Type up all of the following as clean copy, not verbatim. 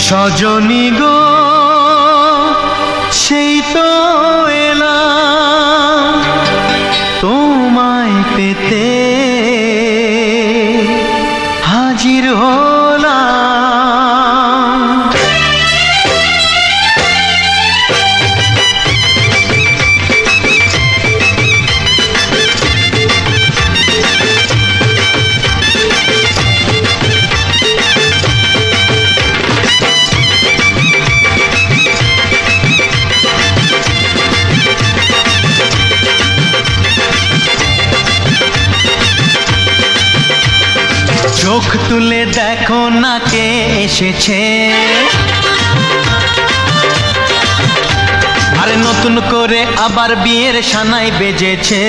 সজনী গো সেই তো এলাম তোমায় পেতে হাজির হলাম। চোখ তুলে দেখো না কে এসেছে, আরে নতুন করে আবার বিয়ের সানাই বেজেছে।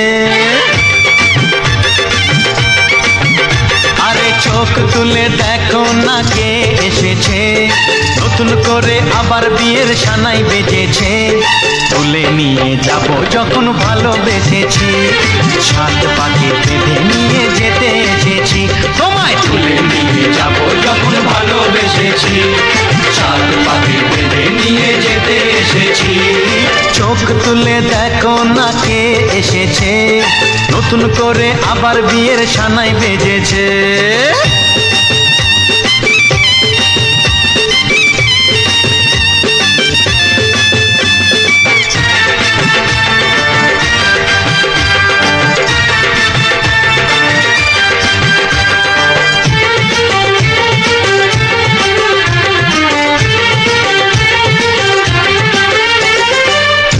আরে চোখ তুলে দেখো না কে এসেছে, নতুন করে আবার বিয়ের সানাই বেজেছে। তুলে নিয়ে যাব যখন ভালোবেসেছি, সাত পাখি বেঁধে নিয়ে যেতে এসেছি। তোমায় তুলে নিয়ে যাব যখন ভালোবেসেছি, সাত পাখি বেঁধে নিয়ে যেতে এসেছি। চোখ তুলে দেখো না কে এসেছে, নতুন করে আবার বিয়ের সানাই বেজেছে।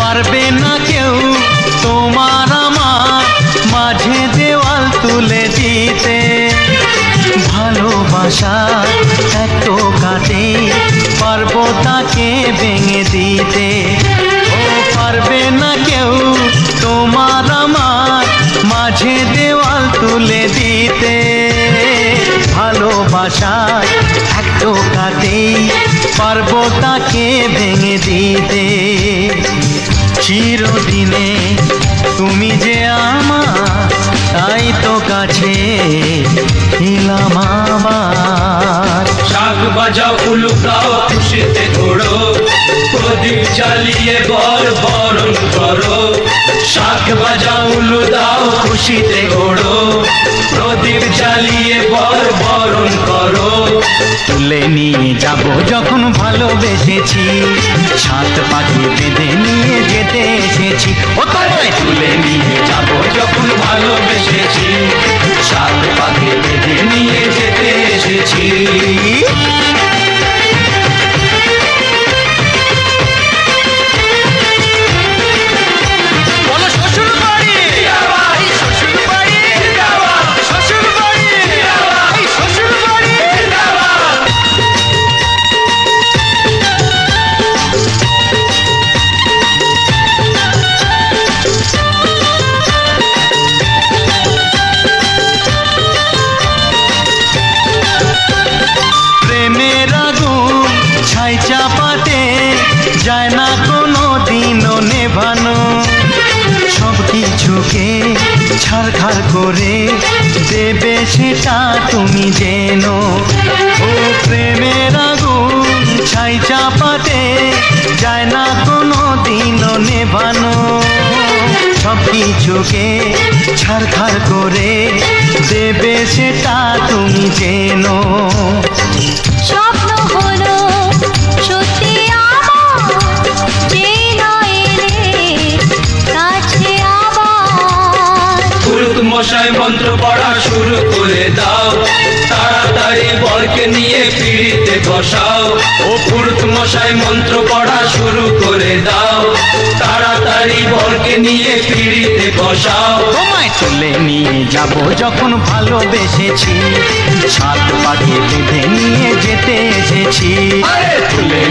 পারবে না কেউ তোমার আমার মাঝে দেওয়াল তুলে দিতে, ভালোবাসা এত কাটে পারবো তাকে ভেঙে দিতে। ও পারবে না কেউ তোমার আমার মাঝে দেওয়াল তুলে দিতে, ভালোবাসা এত কাটে পারবো তাকে ভেঙে দিতে। চিরদিনে তুমি যে আমার, তাই তো কাছে এলাম আবার। শাক বাজাও উলুকাও খুশিতে ঘোড়ো, প্রদীপ জ্বালিয়ে বরণ করো। শাক বাজাও উলু দাও খুশিতে ঘোড়ো, প্রদীপ জ্বালিয়ে বরণ করো। তুলে নিয়ে যাব যখন ভালোবেসেছি, সাত পাখি বেঁধে নিয়ে যেতে এসেছি। ও তোমায় তুলে নিয়ে যাব যখন ভালোবেসেছি, সাত পাখি বেঁধে নিয়ে যেতে এসেছি। চাপাতে যায় না কোনো দিনও নেভানো, সব কিছুকে ছাড়খাড় করে দেবে সেটা তুমি জেনো। ও প্রেমের আগুন ছাই চাপাতে যায় না কোনো দিনও নেভানো, সব কিছুকে ছাড়খাড় করে দেবে সেটা তুমি জেনো। স্বপ্ন হলো সত্যি আমার, যে নয় এলে কাছে আবার। পুরুত মশাই মন্ত্র পড়া শুরু করে দাও, তাড়াতাড়ি বরকে নিয়ে পিড়িতে বসাও। ও পুরুত মশাই মন্ত্র পড়া শুরু করে দাও, তাড়াতাড়ি বরকে নিয়ে পিড়িতে বসাও। তোমায় তুলে নিয়ে যাব যখন ভালোবেসেছি, সাত পাখি বেঁধে নিয়ে যেতে এসেছি। তুলে